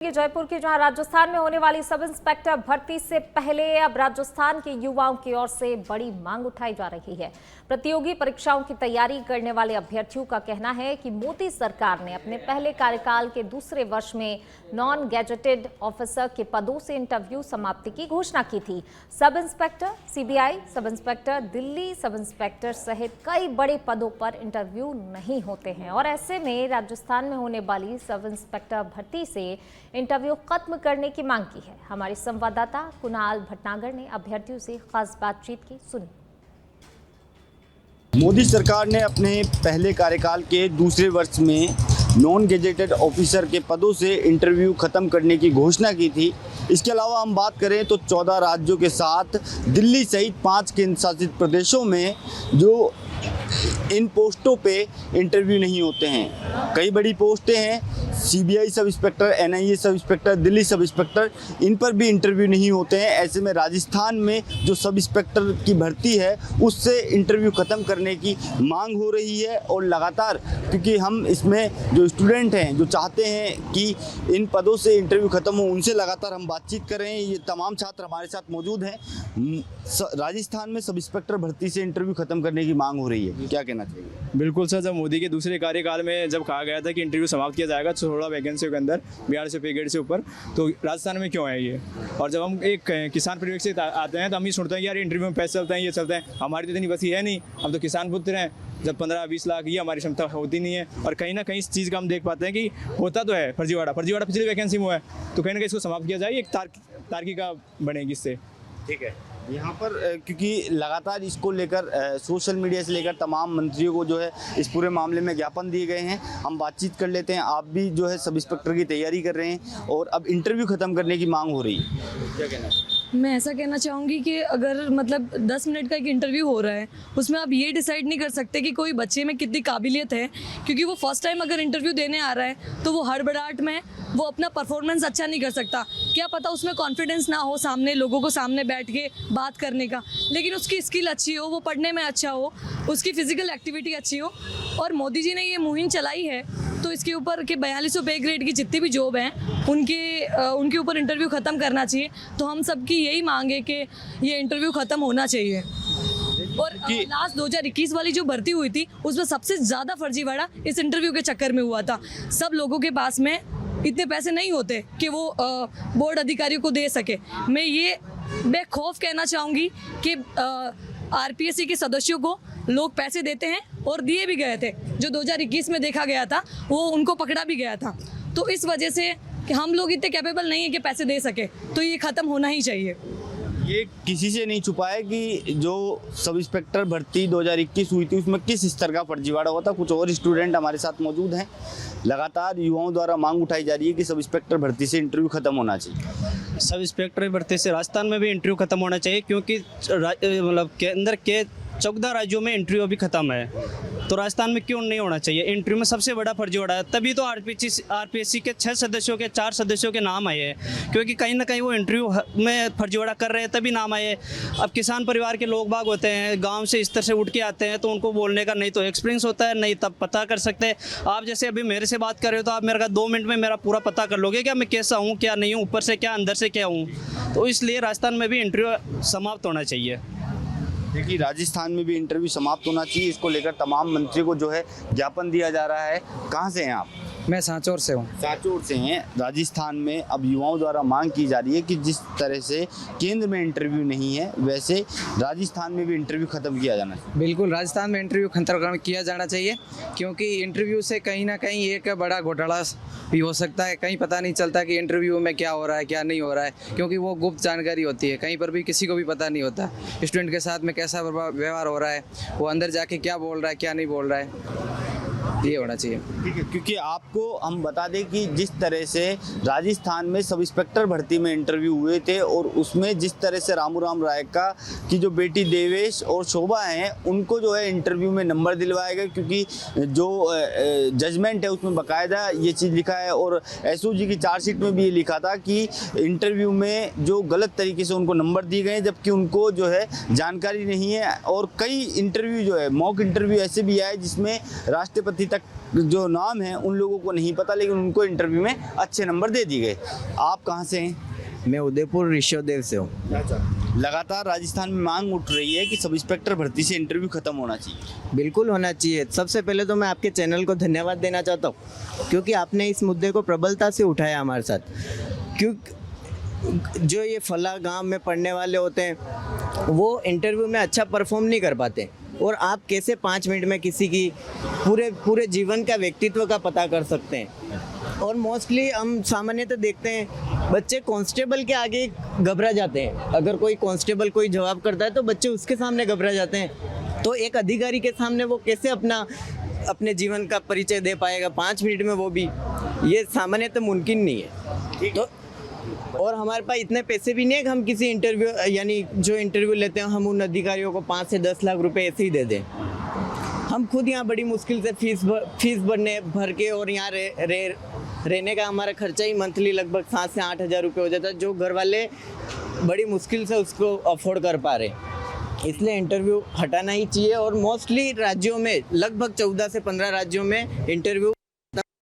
जयपुर की जहां राजस्थान में होने वाली सब इंस्पेक्टर भर्ती से पहले अब राजस्थान के युवाओं की ओर से बड़ी मांग उठाई जा रही है। प्रतियोगी परीक्षाओं की तैयारी करने वाले अभ्यर्थियों का कहना है कि मोदी सरकार ने अपने पहले कार्यकाल के दूसरे वर्ष में नॉन गैजेटेड ऑफिसर के पदों से इंटरव्यू समाप्ति की घोषणा की थी। Sub inspector, CBI sub inspector, Delhi sub inspector सहित कई बड़े पदों पर इंटरव्यू नहीं होते हैं और ऐसे में राजस्थान में होने वाली सब इंस्पेक्टर भर्ती से इंटरव्यू खत्म करने की मांग की है। हमारे संवाददाता कुणाल भटनागर ने अभ्यर्थियों से खास बातचीत की, सुनी। मोदी सरकार ने अपने पहले कार्यकाल के दूसरे वर्ष में नॉन गैजेटेड ऑफिसर के पदों से इंटरव्यू खत्म करने की घोषणा की थी। इसके अलावा हम बात करें तो 14 राज्यों के साथ दिल्ली सहित 5 केंद्र शासित प्रदेशों में जो इन पोस्टों पे इंटरव्यू नहीं होते हैं। कई बड़ी पोस्टें हैं, CBI sub inspector, NIA sub inspector, Delhi sub inspector, इन पर भी इंटरव्यू नहीं होते हैं। ऐसे में राजस्थान में जो सब इंस्पेक्टर की भर्ती है उससे इंटरव्यू ख़त्म करने की मांग हो रही है और लगातार, क्योंकि हम इसमें जो स्टूडेंट हैं जो चाहते हैं कि इन पदों से इंटरव्यू ख़त्म हो, उनसे लगातार हम बातचीत कर रहे हैं। ये तमाम छात्र हमारे साथ मौजूद हैं। राजस्थान में सब इंस्पेक्टर भर्ती से इंटरव्यू ख़त्म करने की मांग हो रही है, क्या कहना चाहिए? बिल्कुल सर, जब मोदी के दूसरे कार्यकाल में जब कहा गया था कि इंटरव्यू समाप्त किया जाएगा 16 वैकेंसियों के अंदर 42 पे ग्रेड से ऊपर, तो राजस्थान में क्यों है ये? और जब हम एक किसान परिवेश से आते हैं तो हम ये सुनते हैं कि यार इंटरव्यू में पैसे चलते हैं, ये चलते हैं। हमारी तो इतनी बस ही है नहीं, हम तो किसान पुत्र हैं। जब 15-20 लाख ये हमारी क्षमता होती नहीं है और कहीं ना कहीं इस चीज़ का हम देख पाते हैं कि होता तो है फर्जीवाड़ा पिछली वैकेंसी में हुआ है, तो कहीं ना कहीं इसको समाप्त किया जाए, एक तार्किका बनेगी इससे। ठीक है, यहाँ पर क्योंकि लगातार इसको लेकर सोशल मीडिया से लेकर तमाम मंत्रियों को जो है इस पूरे मामले में ज्ञापन दिए गए हैं। हम बातचीत कर लेते हैं। आप भी जो है सब इंस्पेक्टर की तैयारी कर रहे हैं और अब इंटरव्यू ख़त्म करने की मांग हो रही है, क्या कहना है? मैं ऐसा कहना चाहूँगी कि अगर मतलब 10 मिनट का एक इंटरव्यू हो रहा है, उसमें आप ये डिसाइड नहीं कर सकते कि कोई बच्चे में कितनी काबिलियत है, क्योंकि वो फर्स्ट टाइम अगर इंटरव्यू देने आ रहा है तो वो हड़बड़ाहट में वो अपना परफॉर्मेंस अच्छा नहीं कर सकता। क्या पता उसमें कॉन्फिडेंस ना हो सामने लोगों को सामने बैठ के बात करने का, लेकिन उसकी स्किल अच्छी हो, वो पढ़ने में अच्छा हो, उसकी फिजिकल एक्टिविटी अच्छी हो। और मोदी जी ने ये मुहिम चलाई है तो इसके ऊपर के 4200 पे ग्रेड की जितनी भी जॉब हैं उनके ऊपर इंटरव्यू ख़त्म करना चाहिए। तो हम सबकी यही मांग है कि ये इंटरव्यू ख़त्म होना चाहिए। और लास्ट 2021 वाली जो भर्ती हुई थी उसमें सबसे ज़्यादा फर्जीवाड़ा इस इंटरव्यू के चक्कर में हुआ था। सब लोगों के पास में इतने पैसे नहीं होते कि वो बोर्ड अधिकारियों को दे सके। मैं ये बेखौफ कहना चाहूँगी कि आरपीएससी के सदस्यों को लोग पैसे देते हैं और दिए भी गए थे। जो 2021 में देखा गया था वो उनको पकड़ा भी गया था। तो इस वजह से कि हम लोग इतने कैपेबल नहीं है कि पैसे दे सके, तो ये ख़त्म होना ही चाहिए। ये किसी से नहीं छुपा है कि जो सब इंस्पेक्टर भर्ती 2021 हुई थी उसमें किस स्तर का फर्जीवाड़ा हुआ था। कुछ और स्टूडेंट हमारे साथ मौजूद हैं। लगातार युवाओं द्वारा मांग उठाई जा रही है कि सब इंस्पेक्टर भर्ती से इंटरव्यू खत्म होना चाहिए। सब इंस्पेक्टर भर्ती से राजस्थान में भी इंटरव्यू खत्म होना चाहिए, क्योंकि मतलब केंद्र के 14 राज्यों में इंटरव्यू अभी खत्म है, तो राजस्थान में क्यों नहीं होना चाहिए? इंटरव्यू में सबसे बड़ा फर्जीवाड़ा है, तभी तो आरपीएससी के 6 सदस्यों के 4 सदस्यों के नाम आए हैं, क्योंकि कहीं ना कहीं वो इंटरव्यू में फर्जीवाड़ा कर रहे हैं तभी नाम आए। अब किसान परिवार के लोग बाग होते हैं, गांव से इस तरह से उठ के आते हैं, तो उनको बोलने का नहीं तो एक्सपीरियंस होता है, नहीं तब पता कर सकते हैं। आप जैसे अभी मेरे से बात कर रहे हो तो आप मेरे का 2 मिनट में मेरा पूरा पता कर लोगे क्या मैं कैसा हूँ क्या नहीं हूँ, ऊपर से क्या अंदर से क्या हूँ। तो इसलिए राजस्थान में भी इंटरव्यू समाप्त होना चाहिए। देखिए, राजस्थान में भी इंटरव्यू समाप्त होना चाहिए, इसको लेकर तमाम मंत्री को जो है ज्ञापन दिया जा रहा है। कहाँ से हैं आप? मैं सांचौर से हूँ। सांचौर से हैं। राजस्थान में अब युवाओं द्वारा मांग की जा रही है कि जिस तरह से केंद्र में इंटरव्यू नहीं है वैसे राजस्थान में भी इंटरव्यू खत्म किया जाना चाहिए। बिल्कुल, राजस्थान में इंटरव्यू खत्म किया जाना चाहिए, क्योंकि इंटरव्यू से कहीं ना कहीं एक बड़ा घोटाला भी हो सकता है। कहीं पता नहीं चलता कि इंटरव्यू में क्या हो रहा है क्या नहीं हो रहा है, क्योंकि वो गुप्त जानकारी होती है। कहीं पर भी किसी को भी पता नहीं होता स्टूडेंट के साथ में कैसा व्यवहार हो रहा है, वो अंदर जाके क्या बोल रहा है क्या नहीं बोल रहा है। ये होना चाहिए। ठीक है, क्योंकि आपको हम बता दें कि जिस तरह से राजस्थान में सब इंस्पेक्टर भर्ती में इंटरव्यू हुए थे और उसमें जिस तरह से रामूराम राय की जो बेटी देवेश और शोभा हैं उनको जो है इंटरव्यू में नंबर दिलवाए गए, क्योंकि जो जजमेंट है उसमें बाकायदा ये चीज़ लिखा है और एसओजी की चार्जशीट में भी ये लिखा था कि इंटरव्यू में जो गलत तरीके से उनको नंबर दिए गए, जबकि उनको जो है जानकारी नहीं है। और कई इंटरव्यू जो है मॉक इंटरव्यू ऐसे भी आए जिसमें राष्ट्रपति तक जो नाम है उन लोगों को नहीं पता, लेकिन उनको इंटरव्यू में अच्छे नंबर दे दिए गए। आप कहाँ से हैं? मैं उदयपुर ऋषिदेव से हूँ। लगातार राजस्थान में मांग उठ रही है कि सब इंस्पेक्टर भर्ती से इंटरव्यू खत्म होना चाहिए। बिल्कुल होना चाहिए। सबसे पहले तो मैं आपके चैनल को धन्यवाद देना चाहता हूँ, क्योंकि आपने इस मुद्दे को प्रबलता से उठाया हमारे साथ। क्योंकि जो ये फला गांव में पढ़ने वाले होते हैं वो इंटरव्यू में अच्छा परफॉर्म नहीं कर पाते, और आप कैसे 5 मिनट में किसी की पूरे जीवन का व्यक्तित्व का पता कर सकते हैं। और मोस्टली हम सामान्यतः देखते हैं बच्चे कांस्टेबल के आगे घबरा जाते हैं। अगर कोई कांस्टेबल कोई जवाब करता है तो बच्चे उसके सामने घबरा जाते हैं। तो एक अधिकारी के सामने वो कैसे अपने जीवन का परिचय दे पाएगा 5 मिनट में, वो भी ये सामान्यतः मुमकिन नहीं है। तो और हमारे पास इतने पैसे भी नहीं है कि हम किसी इंटरव्यू यानी जो इंटरव्यू लेते हैं हम उन अधिकारियों को 5 से 10 लाख रुपए ऐसे ही दे दें। हम खुद यहाँ बड़ी मुश्किल से फीस भर के, और यहाँ रहने का हमारा खर्चा ही मंथली लगभग 7 से 8 हज़ार रुपये हो जाता है, जो घर वाले बड़ी मुश्किल से उसको अफोर्ड कर पा रहे। इसलिए इंटरव्यू हटाना ही चाहिए। और मोस्टली राज्यों में लगभग 14 से 15 राज्यों में इंटरव्यू